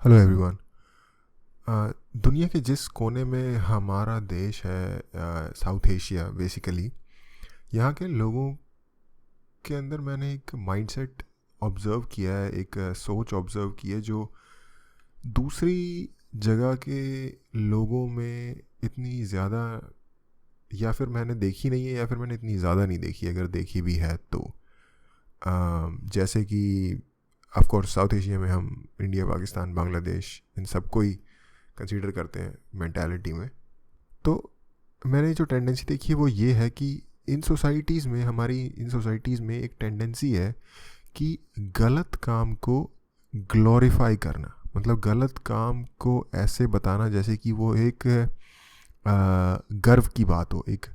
Hello everyone. दुनिया के जिस कोने में हमारा देश है, साउथ एशिया बेसिकली, यहाँ के लोगों के अंदर मैंने एक माइंडसेट ऑब्ज़र्व किया है, एक सोच ऑब्ज़र्व की है जो दूसरी जगह के लोगों में इतनी ज़्यादा या फिर मैंने देखी नहीं है या फिर मैंने इतनी ज़्यादा नहीं देखी, अगर देखी भी है तो। जैसे कि ऑफ कोर्स साउथ एशिया में हम इंडिया, पाकिस्तान, बांग्लादेश इन सबको ही कंसीडर करते हैं मेंटालिटी में। तो मैंने जो टेंडेंसी देखी है वो ये है कि इन सोसाइटीज़ में एक टेंडेंसी है कि गलत काम को ग्लोरीफाई करना, मतलब गलत काम को ऐसे बताना जैसे कि वो एक गर्व की बात हो, एक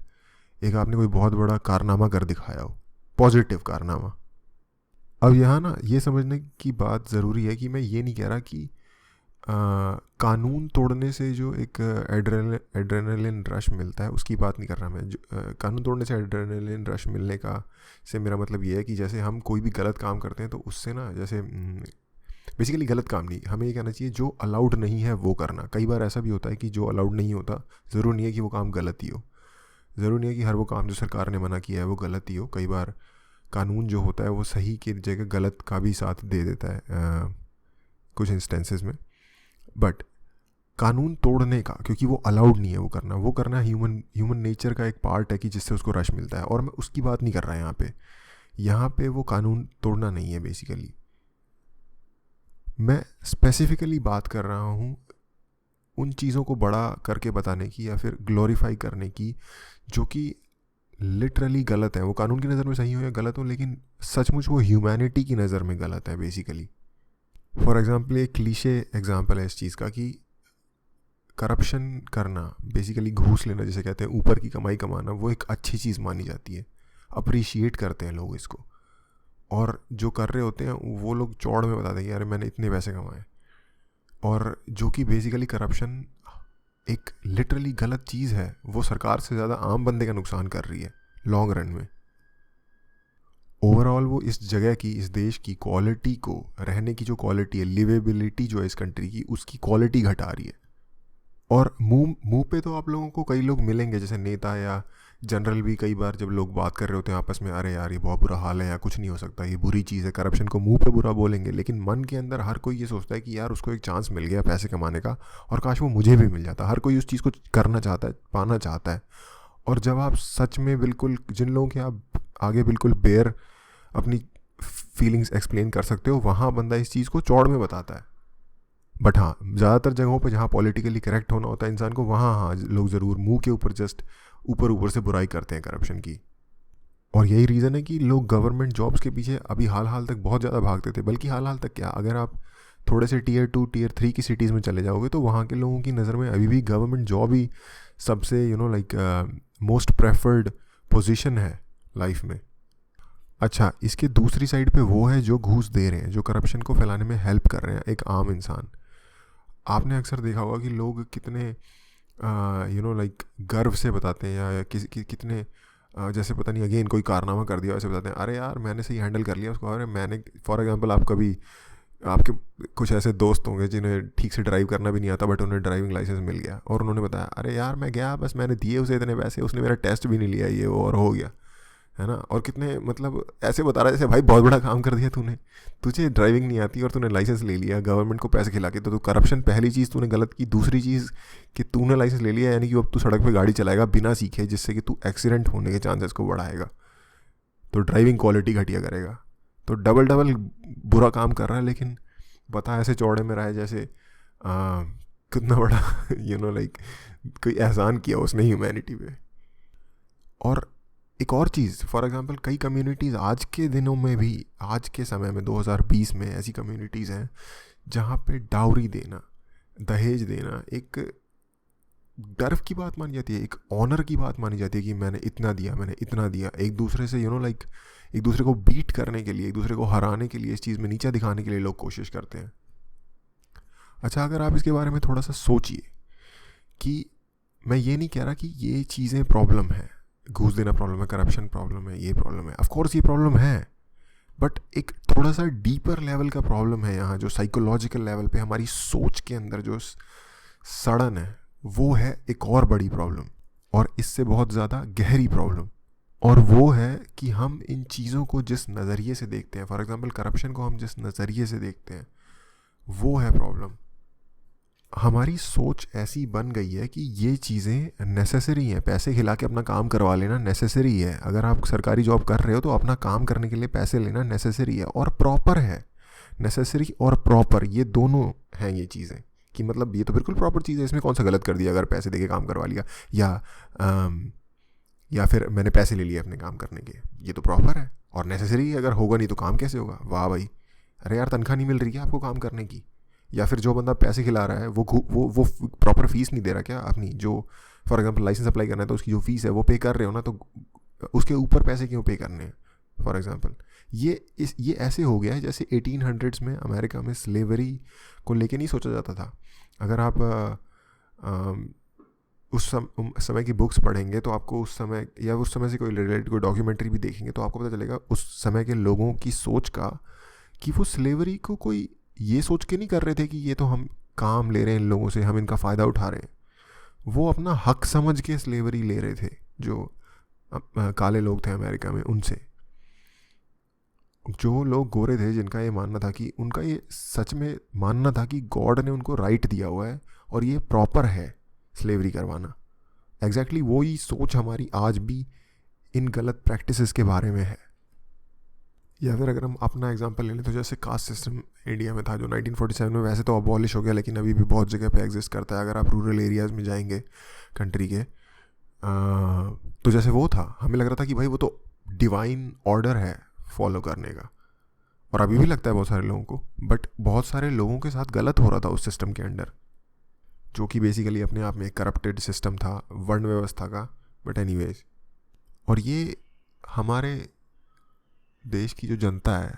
एक आपने कोई बहुत बड़ा कारनामा कर दिखाया हो, पॉजिटिव कारनामा। अब यहाँ ना ये समझने की बात ज़रूरी है कि मैं ये नहीं कह रहा कि कानून तोड़ने से जो एक एड्रेनलिन रश मिलता है उसकी बात नहीं कर रहा मैं। कानून तोड़ने से एड्रेनलिन रश मिलने का से मेरा मतलब ये है कि जैसे हम कोई भी गलत काम करते हैं तो उससे ना, जैसे बेसिकली गलत काम नहीं, हमें ये कहना चाहिए जो अलाउड नहीं है वो करना। कई बार ऐसा भी होता है कि जो अलाउड नहीं होता, ज़रूर नहीं है कि वो काम गलत ही हो, ज़रूर नहीं है कि हर वो काम जो सरकार ने मना किया है वो गलत ही हो। कई बार कानून जो होता है वो सही की जगह गलत का भी साथ दे देता है कुछ इंस्टेंसेस में। बट कानून तोड़ने का, क्योंकि वो अलाउड नहीं है वो करना ह्यूमन नेचर का एक पार्ट है कि जिससे उसको रश मिलता है, और मैं उसकी बात नहीं कर रहा यहाँ पे वो कानून तोड़ना नहीं है बेसिकली। मैं स्पेसिफिकली बात कर रहा हूँ उन चीज़ों को बड़ा करके बताने की या फिर ग्लोरीफाई करने की जो कि लिटरली गलत है। वो कानून की नज़र में सही हो या गलत हो, लेकिन सचमुच वो ह्यूमैनिटी की नज़र में गलत है बेसिकली। फॉर एग्ज़ाम्पल, एक क्लीशे एग्जाम्पल है इस चीज़ का कि करप्शन करना, बेसिकली घूस लेना जिसे कहते हैं, ऊपर की कमाई कमाना, वो एक अच्छी चीज़ मानी जाती है, अप्रिशिएट करते हैं लोग इसको। और जो कर रहे होते हैं वो लोग चौड़ में बताते हैं कि अरे मैंने इतने पैसे कमाए। और जो कि बेसिकली करप्शन एक लिटरली गलत चीज़ है, वो सरकार से ज़्यादा आम बंदे का नुकसान कर रही है लॉन्ग रन में। ओवरऑल वो इस जगह की, इस देश की क्वालिटी को, रहने की जो क्वालिटी है, लिवेबिलिटी जो है इस कंट्री की, उसकी क्वालिटी घटा रही है। और मुंह मुंह पे तो आप लोगों को कई लोग मिलेंगे, जैसे नेता या जनरल भी, कई बार जब लोग बात कर रहे होते हैं आपस में, अरे यार ये बहुत बुरा हाल है या कुछ नहीं हो सकता, ये बुरी चीज़ है, करप्शन को मुंह पे बुरा बोलेंगे, लेकिन मन के अंदर हर कोई ये सोचता है कि यार उसको एक चांस मिल गया पैसे कमाने का और काश वो मुझे भी मिल जाता। हर कोई उस चीज़ को करना चाहता है, पाना चाहता है। और जब आप सच में बिल्कुल जिन लोगों के आप आगे बिल्कुल बेयर अपनी फीलिंग्स एक्सप्लेन कर सकते हो, वहाँ बंदा इस चीज़ को चौड़ में बताता है। बट हाँ, ज़्यादातर जगहों पर जहाँ पॉलिटिकली करेक्ट होना होता है इंसान को, वहाँ हाँ लोग ज़रूर मुंह के ऊपर जस्ट ऊपर ऊपर से बुराई करते हैं करप्शन की। और यही रीज़न है कि लोग गवर्नमेंट जॉब्स के पीछे अभी हाल हाल तक बहुत ज़्यादा भागते थे। बल्कि हाल हाल तक क्या, अगर आप थोड़े से टीयर 2 टीयर 3 की सिटीज़ में चले जाओगे तो वहाँ के लोगों की नज़र में अभी भी गवर्नमेंट जॉब ही सबसे लाइक मोस्ट प्रेफर्ड पोजीशन है लाइफ में। अच्छा, इसके दूसरी साइड पे वो है जो घूस दे रहे हैं, जो करप्शन को फैलाने में हेल्प कर रहे हैं, एक आम इंसान। आपने अक्सर देखा होगा कि लोग कितने लाइक गर्व से बताते हैं या कितने जैसे पता नहीं अगेन कोई कारनामा कर दिया वैसे बताते हैं, अरे यार मैंने सही हैंडल कर लिया उसको। अरे मैंने, फॉर एग्जांपल, आप कभी, आपके कुछ ऐसे दोस्त होंगे जिन्हें ठीक से ड्राइव करना भी नहीं आता बट उन्हें ड्राइविंग लाइसेंस मिल गया और उन्होंने बताया, अरे यार मैं गया, बस मैंने दिए उसे इतने पैसे, उसने मेरा टेस्ट भी नहीं लिया, ये वो, और हो गया, है ना। और कितने मतलब ऐसे बता रहा है जैसे भाई बहुत बड़ा काम कर दिया तूने, तुझे ड्राइविंग नहीं आती और तूने लाइसेंस ले लिया गवर्नमेंट को पैसे खिला के, तो तू करप्शन पहली चीज़ तूने गलत की। दूसरी चीज़ कि तूने लाइसेंस ले लिया यानी कि अब तू सड़क पे गाड़ी चलाएगा बिना सीखे, जिससे कि तू एक्सीडेंट होने के चांसेस को बढ़ाएगा, तो ड्राइविंग क्वालिटी घटिया करेगा। तो डबल डबल बुरा काम कर रहा है, लेकिन बता ऐसे चौड़े में रहा है जैसे कितना बड़ा लाइक कोई एहसान किया उसने ह्यूमैनिटी पे। और एक और चीज़, फॉर एग्जांपल, कई कम्युनिटीज़ आज के दिनों में भी, आज के समय में 2020 में ऐसी कम्युनिटीज़ हैं जहाँ पे डाउरी देना, दहेज देना एक गर्व की बात मानी जाती है, एक ऑनर की बात मानी जाती है कि मैंने इतना दिया, मैंने इतना दिया। एक दूसरे से लाइक एक दूसरे को बीट करने के लिए, एक दूसरे को हराने के लिए, इस चीज़ में नीचा दिखाने के लिए लोग कोशिश करते हैं। अच्छा, अगर आप इसके बारे में थोड़ा सा सोचिए कि मैं ये नहीं कह रहा कि ये चीज़ें प्रॉब्लम है, घूस देना प्रॉब्लम है, करप्शन प्रॉब्लम है, ये प्रॉब्लम है, ऑफ कोर्स ये प्रॉब्लम है। बट एक थोड़ा सा डीपर लेवल का प्रॉब्लम है यहाँ, जो साइकोलॉजिकल लेवल पे हमारी सोच के अंदर जो सड़न है, वो है एक और बड़ी प्रॉब्लम, और इससे बहुत ज़्यादा गहरी प्रॉब्लम। और वो है कि हम इन चीज़ों को जिस नज़रिए से देखते हैं, फॉर एग्जांपल करप्शन को हम जिस नज़रिए से देखते हैं, वो है प्रॉब्लम। हमारी सोच ऐसी बन गई है कि ये चीज़ें नेसेसरी हैं, पैसे खिला के अपना काम करवा लेना नेसेसरी है। अगर आप सरकारी जॉब कर रहे हो तो अपना काम करने के लिए पैसे लेना नेसेसरी है और प्रॉपर है। नेसेसरी और प्रॉपर ये दोनों हैं ये चीज़ें, कि मतलब ये तो बिल्कुल प्रॉपर चीज़ है, इसमें कौन सा गलत कर दिया अगर पैसे दे के काम करवा लिया, या फिर मैंने पैसे ले लिए अपने काम करने के, ये तो प्रॉपर है और नेसेसरी। अगर होगा नहीं तो काम कैसे होगा? वाह भाई, अरे यार तनख्वाह नहीं मिल रही है आपको काम करने की, या फिर जो बंदा पैसे खिला रहा है वो प्रॉपर फीस नहीं दे रहा क्या अपनी? जो फॉर एग्जांपल लाइसेंस अप्लाई करना है तो उसकी जो फीस है वो पे कर रहे हो ना, तो उसके ऊपर पैसे क्यों पे करने हैं? फॉर एग्जांपल ये ऐसे हो गया है जैसे 1800s में अमेरिका में स्लेवरी को लेके नहीं सोचा जाता था। अगर आप उस समय की बुक्स पढ़ेंगे तो आपको उस समय, या उस समय से कोई रिलेटेड कोई डॉक्यूमेंट्री भी देखेंगे तो आपको पता चलेगा उस समय के लोगों की सोच का, कि वो स्लेवरी को कोई ये सोच के नहीं कर रहे थे कि ये तो हम काम ले रहे हैं इन लोगों से, हम इनका फ़ायदा उठा रहे हैं। वो अपना हक समझ के स्लेवरी ले रहे थे, जो काले लोग थे अमेरिका में उनसे। जो लोग गोरे थे जिनका ये मानना था कि, उनका ये सच में मानना था कि गॉड ने उनको राइट दिया हुआ है और ये प्रॉपर है स्लेवरी करवाना। एग्जैक्टली वही सोच हमारी आज भी इन गलत प्रैक्टिसेस के बारे में है। या फिर अगर हम अपना एग्जांपल ले लें तो जैसे कास्ट सिस्टम इंडिया में था जो 1947 में, वैसे तो अबॉलिश हो गया लेकिन अभी भी बहुत जगह पे एग्जिस्ट करता है। अगर आप रूरल एरियाज़ में जाएंगे कंट्री के, तो जैसे वो था, हमें लग रहा था कि भाई वो तो डिवाइन ऑर्डर है फॉलो करने का, और अभी भी लगता है बहुत सारे लोगों को। बट बहुत सारे लोगों के साथ गलत हो रहा था उस सिस्टम के अंडर, जो कि बेसिकली अपने आप में एक करप्टेड सिस्टम था वर्ण व्यवस्था का। बट एनीवेज, और ये हमारे देश की जो जनता है,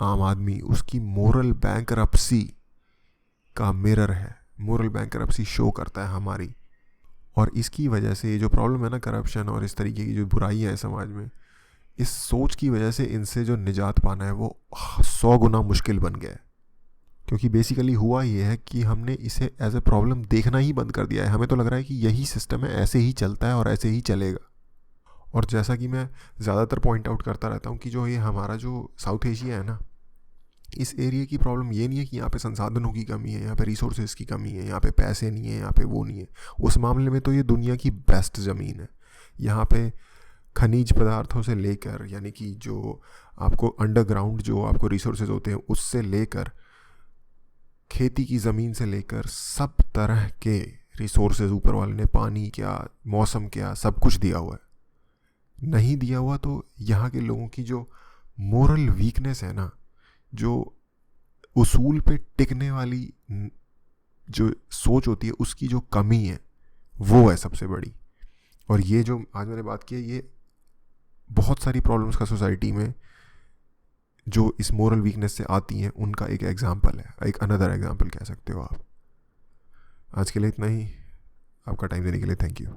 आम आदमी, उसकी मोरल बैंकरप्सी का मिरर है। मोरल बैंकरप्सी शो करता है हमारी, और इसकी वजह से ये जो प्रॉब्लम है ना, करप्शन और इस तरीके की जो बुराइयाँ हैं समाज में, इस सोच की वजह से इनसे जो निजात पाना है वो 100 गुना मुश्किल बन गया है। क्योंकि बेसिकली हुआ ये है कि हमने इसे एज ए प्रॉब्लम देखना ही बंद कर दिया है। हमें तो लग रहा है कि यही सिस्टम है, ऐसे ही चलता है और ऐसे ही चलेगा। और जैसा कि मैं ज़्यादातर पॉइंट आउट करता रहता हूँ कि जो ये हमारा जो साउथ एशिया है ना, इस एरिया की प्रॉब्लम ये नहीं है कि यहाँ पे संसाधनों की कमी है, यहाँ पे रिसोर्सेज की कमी है, यहाँ पे पैसे नहीं है, यहाँ पे वो नहीं है। उस मामले में तो ये दुनिया की बेस्ट ज़मीन है। यहाँ पे खनिज पदार्थों से लेकर, यानी कि जो आपको अंडरग्राउंड जो आपको रिसोर्सेज होते हैं उससे लेकर, खेती की ज़मीन से लेकर, सब तरह के रिसोर्सेज ऊपर वाले ने, पानी क्या, मौसम क्या, सब कुछ दिया हुआ है। नहीं दिया हुआ तो यहाँ के लोगों की जो मोरल वीकनेस है ना, जो उसूल पे टिकने वाली जो सोच होती है, उसकी जो कमी है, वो है सबसे बड़ी। और ये जो आज मैंने बात की है, ये बहुत सारी प्रॉब्लम्स का सोसाइटी में जो इस मोरल वीकनेस से आती हैं, उनका एक एग्जाम्पल है, एक अनदर एग्जाम्पल कह सकते हो आप। आज के लिए इतना ही। आपका टाइम देने के लिए थैंक यू।